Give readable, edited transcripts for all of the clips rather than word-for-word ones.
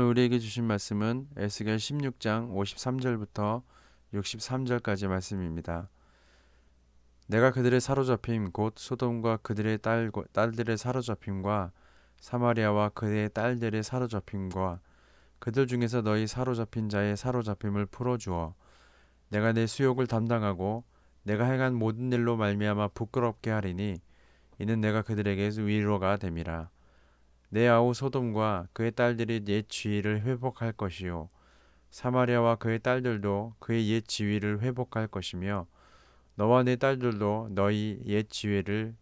우리에게 주신 말씀은 에스겔 16장 53절부터 63절까지 말씀입니다. 내가 그들의 사로잡힘 곧 소돔과 그들의 딸들의 사로잡힘과 사마리아와 그의 딸들의 사로잡힘과 그들 중에서 너희 사로잡힌 자의 사로잡힘을 풀어주어 내가 내 수욕을 담당하고 내가 행한 모든 일로 말미암아 부끄럽게 하리니 이는 내가 그들에게 위로가 됨이라. 내 아우 소돔과 그의 딸들이 옛 지위를 회복할 것이요 사마리아와 그의 딸들도 그의 옛 지위를 회복할 것이며 너와 내 딸들도 너희 옛 지위를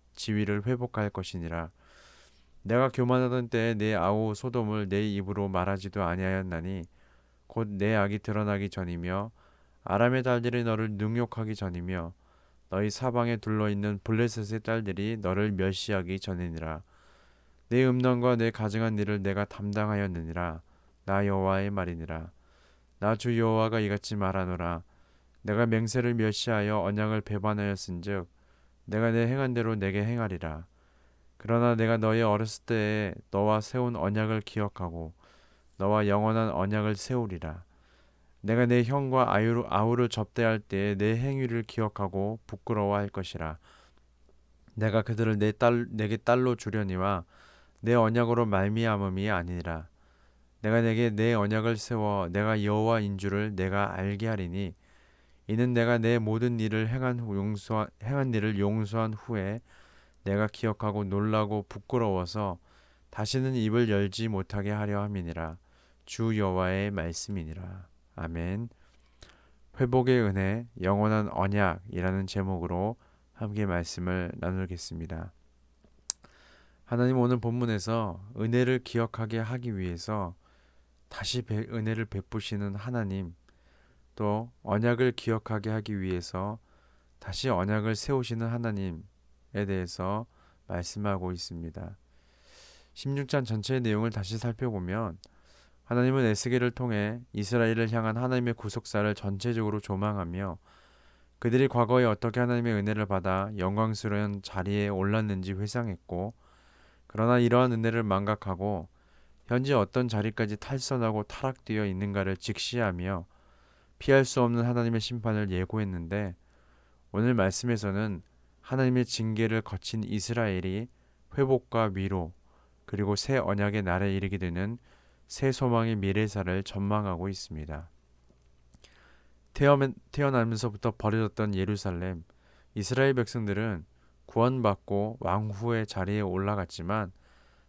회복할 것이니라. 내가 교만하던 때에 내 아우 소돔을 내 입으로 말하지도 아니하였나니 곧 내 악이 드러나기 전이며 아람의 딸들이 너를 능욕하기 전이며 너희 사방에 둘러있는 블레셋의 딸들이 너를 멸시하기 전이니라. 내 음란과 내 가증한 일을 내가 담당하였느니라. 나 여호와의 말이니라. 나 주 여호와가 이같이 말하노라. 내가 맹세를 멸시하여 언약을 배반하였은즉 내가 내 행한 대로 내게 행하리라. 그러나 내가 너의 어렸을 때에 너와 세운 언약을 기억하고 너와 영원한 언약을 세우리라. 내가 내 형과 아우를 접대할 때에 내 행위를 기억하고 부끄러워할 것이라. 내가 그들을 내게 딸로 주려니와 내 언약으로 말미암음이 아니라. 내가 내게 내 언약을 세워 내가 여호와인 줄을 내가 알게 하리니 이는 내가 내 모든 일을 행한 일을 용서한 후에 내가 기억하고 놀라고 부끄러워서 다시는 입을 열지 못하게 하려 함이니라. 주 여호와의 말씀이니라. 아멘. 회복의 은혜, 영원한 언약이라는 제목으로 함께 말씀을 나누겠습니다. 하나님 오늘 본문에서 은혜를 기억하게 하기 위해서 다시 은혜를 베푸시는 하나님, 또 언약을 기억하게 하기 위해서 다시 언약을 세우시는 하나님에 대해서 말씀하고 있습니다. 16장 전체의 내용을 다시 살펴보면 하나님은 에스겔을 통해 이스라엘을 향한 하나님의 구속사를 전체적으로 조망하며 그들이 과거에 어떻게 하나님의 은혜를 받아 영광스러운 자리에 올랐는지 회상했고, 그러나 이러한 은혜를 망각하고 현재 어떤 자리까지 탈선하고 타락되어 있는가를 직시하며 피할 수 없는 하나님의 심판을 예고했는데, 오늘 말씀에서는 하나님의 징계를 거친 이스라엘이 회복과 위로 그리고 새 언약의 날에 이르게 되는 새 소망의 미래사를 전망하고 있습니다. 태어나면서부터 버려졌던 예루살렘, 이스라엘 백성들은 구원받고 왕후의 자리에 올라갔지만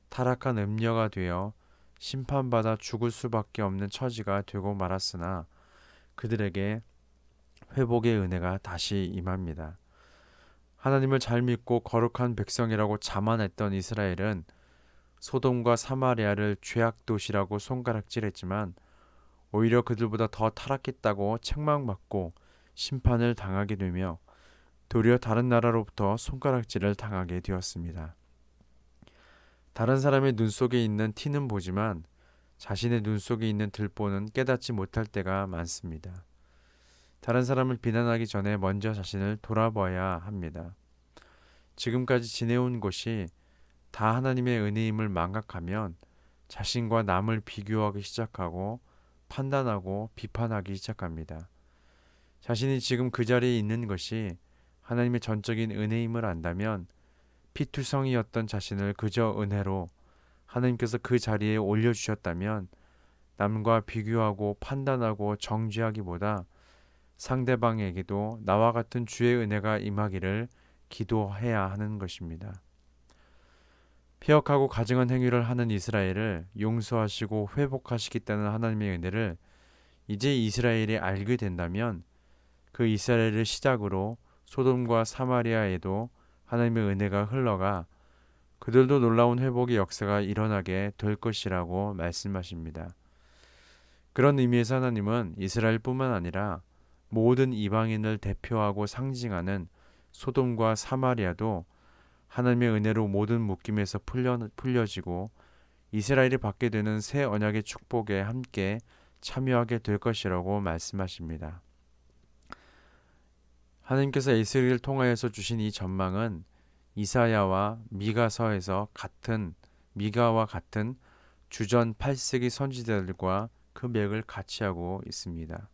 타락한 음녀가 되어 심판받아 죽을 수밖에 없는 처지가 되고 말았으나 그들에게 회복의 은혜가 다시 임합니다. 하나님을 잘 믿고 거룩한 백성이라고 자만했던 이스라엘은 소돔과 사마리아를 죄악 도시라고 손가락질했지만 오히려 그들보다 더 타락했다고 책망받고 심판을 당하게 되며 도리어 다른 나라로부터 손가락질을 당하게 되었습니다. 다른 사람의 눈 속에 있는 티는 보지만 자신의 눈 속에 있는 들보는 깨닫지 못할 때가 많습니다. 다른 사람을 비난하기 전에 먼저 자신을 돌아봐야 합니다. 지금까지 지내온 것이 다 하나님의 은혜임을 망각하면 자신과 남을 비교하기 시작하고 판단하고 비판하기 시작합니다. 자신이 지금 그 자리에 있는 것이 하나님의 전적인 은혜임을 안다면 피투성이었던 자신을 그저 은혜로 하나님께서 그 자리에 올려주셨다면 남과 비교하고 판단하고 정죄하기보다 상대방에게도 나와 같은 주의 은혜가 임하기를 기도해야 하는 것입니다. 폐역하고 가증한 행위를 하는 이스라엘을 용서하시고 회복하시겠다는 하나님의 은혜를 이제 이스라엘이 알게 된다면 그 이스라엘을 시작으로 소돔과 사마리아에도 하나님의 은혜가 흘러가 그들도 놀라운 회복의 역사가 일어나게 될 것이라고 말씀하십니다. 그런 의미에서 하나님은 이스라엘뿐만 아니라 모든 이방인을 대표하고 상징하는 소돔과 사마리아도 하나님의 은혜로 모든 묶임에서 풀려지고 이스라엘이 받게 되는 새 언약의 축복에 함께 참여하게 될 것이라고 말씀하십니다. 하나님께서 에스겔을 통하여서 주신 이 전망은 이사야와 미가서에서 미가와 같은 주전 8세기 선지자들과 그 맥을 같이 하고 있습니다.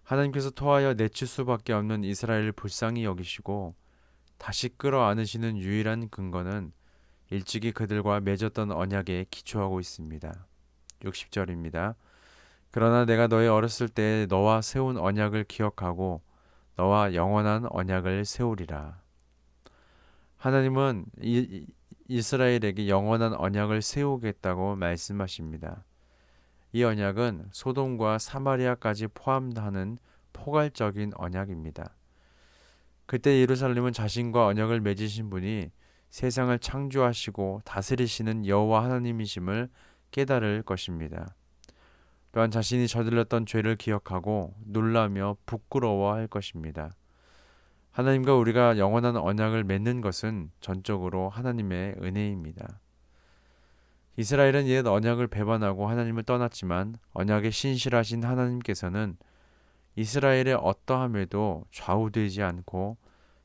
하나님께서 토하여 내칠 수밖에 없는 이스라엘을 불쌍히 여기시고 다시 끌어안으시는 유일한 근거는 일찍이 그들과 맺었던 언약에 기초하고 있습니다. 60절입니다. 그러나 내가 너의 어렸을 때 너와 세운 언약을 기억하고 너와 영원한 언약을 세우리라. 하나님은 이스라엘에게 영원한 언약을 세우겠다고 말씀하십니다. 이 언약은 소돔과 사마리아까지 포함하는 포괄적인 언약입니다. 그때 예루살렘은 자신과 언약을 맺으신 분이 세상을 창조하시고 다스리시는 여호와 하나님이심을 깨달을 것입니다. 또한 자신이 저질렀던 죄를 기억하고 놀라며 부끄러워할 것입니다. 하나님과 우리가 영원한 언약을 맺는 것은 전적으로 하나님의 은혜입니다. 이스라엘은 옛 언약을 배반하고 하나님을 떠났지만 언약에 신실하신 하나님께서는 이스라엘의 어떠함에도 좌우되지 않고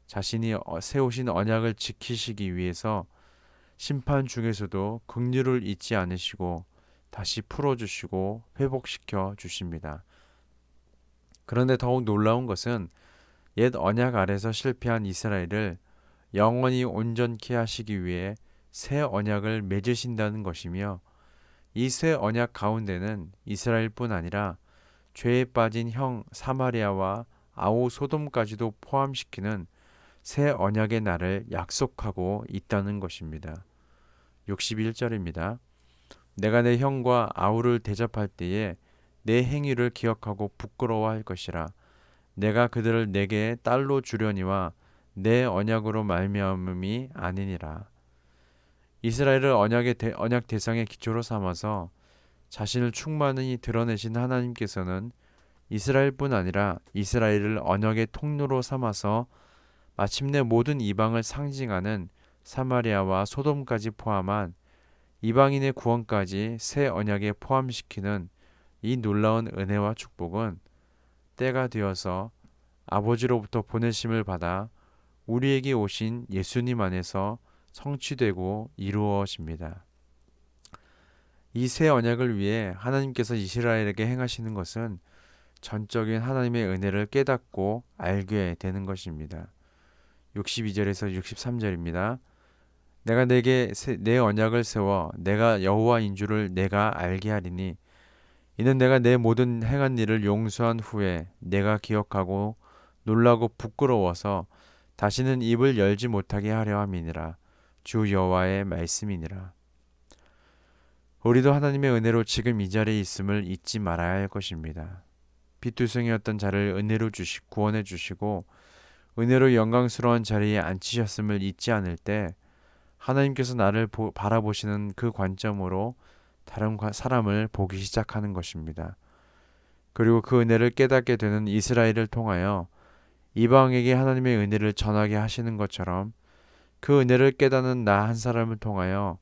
자신이 세우신 언약을 지키시기 위해서 심판 중에서도 긍휼을 잊지 않으시고 다시 풀어주시고 회복시켜 주십니다. 그런데 더욱 놀라운 것은 옛 언약 아래서 실패한 이스라엘을 영원히 온전케 하시기 위해 새 언약을 맺으신다는 것이며 이 새 언약 가운데는 이스라엘뿐 아니라 죄에 빠진 형 사마리아와 아우 소돔까지도 포함시키는 새 언약의 날을 약속하고 있다는 것입니다. 61절입니다. 내가 내 형과 아우를 대접할 때에 내 행위를 기억하고 부끄러워할 것이라. 내가 그들을 내게 딸로 주려니와 내 언약으로 말미암음이 아니니라. 이스라엘을 언약 대상의 기초로 삼아서 자신을 충만히 드러내신 하나님께서는 이스라엘뿐 아니라 이스라엘을 언약의 통로로 삼아서 마침내 모든 이방을 상징하는 사마리아와 소돔까지 포함한 이방인의 구원까지 새 언약에 포함시키는 이 놀라운 은혜와 축복은 때가 되어서 아버지로부터 보내심을 받아 우리에게 오신 예수님 안에서 성취되고 이루어집니다. 이 새 언약을 위해 하나님께서 이스라엘에게 행하시는 것은 전적인 하나님의 은혜를 깨닫고 알게 되는 것입니다. 62절에서 63절입니다. 내가 내게 내 언약을 세워 내가 여호와인 줄을 내가 알게 하리니 이는 내가 내 모든 행한 일을 용서한 후에 내가 기억하고 놀라고 부끄러워서 다시는 입을 열지 못하게 하려 함이니라. 주 여호와의 말씀이니라. 우리도 하나님의 은혜로 지금 이 자리에 있음을 잊지 말아야 할 것입니다. 핏두성이었던 자를 은혜로 구원해 주시고 은혜로 영광스러운 자리에 앉히셨음을 잊지 않을 때 하나님께서 나를 바라보시는 그 관점으로 다른 사람을 보기 시작하는 것입니다. 그리고 그 은혜를 깨닫게 되는 이스라엘을 통하여 이방에게 하나님의 은혜를 전하게 하시는 것처럼 그 은혜를 깨닫는 나 한 사람을 통하여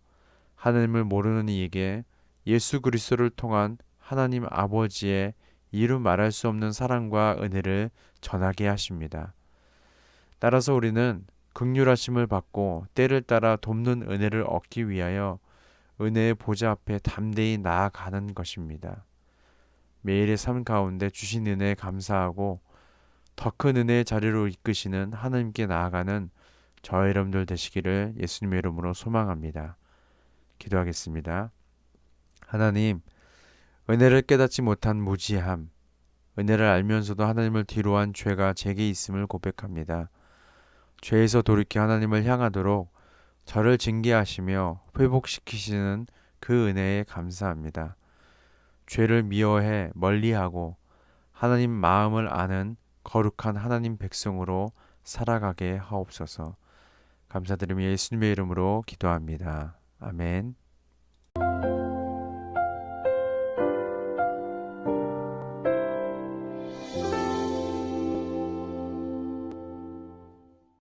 하나님을 모르는 이에게 예수 그리스도를 통한 하나님 아버지의 이루 말할 수 없는 사랑과 은혜를 전하게 하십니다. 따라서 우리는 긍휼하심을 받고 때를 따라 돕는 은혜를 얻기 위하여 은혜의 보좌 앞에 담대히 나아가는 것입니다. 매일의 삶 가운데 주신 은혜에 감사하고 더 큰 은혜의 자리로 이끄시는 하나님께 나아가는 저와 여러분들 되시기를 예수님의 이름으로 소망합니다. 기도하겠습니다. 하나님, 은혜를 깨닫지 못한 무지함, 은혜를 알면서도 하나님을 뒤로한 죄가 제게 있음을 고백합니다. 죄에서 돌이켜 하나님을 향하도록 저를 징계하시며 회복시키시는 그 은혜에 감사합니다. 죄를 미워해 멀리하고 하나님 마음을 아는 거룩한 하나님 백성으로 살아가게 하옵소서. 감사드리며 예수님의 이름으로 기도합니다. 아멘.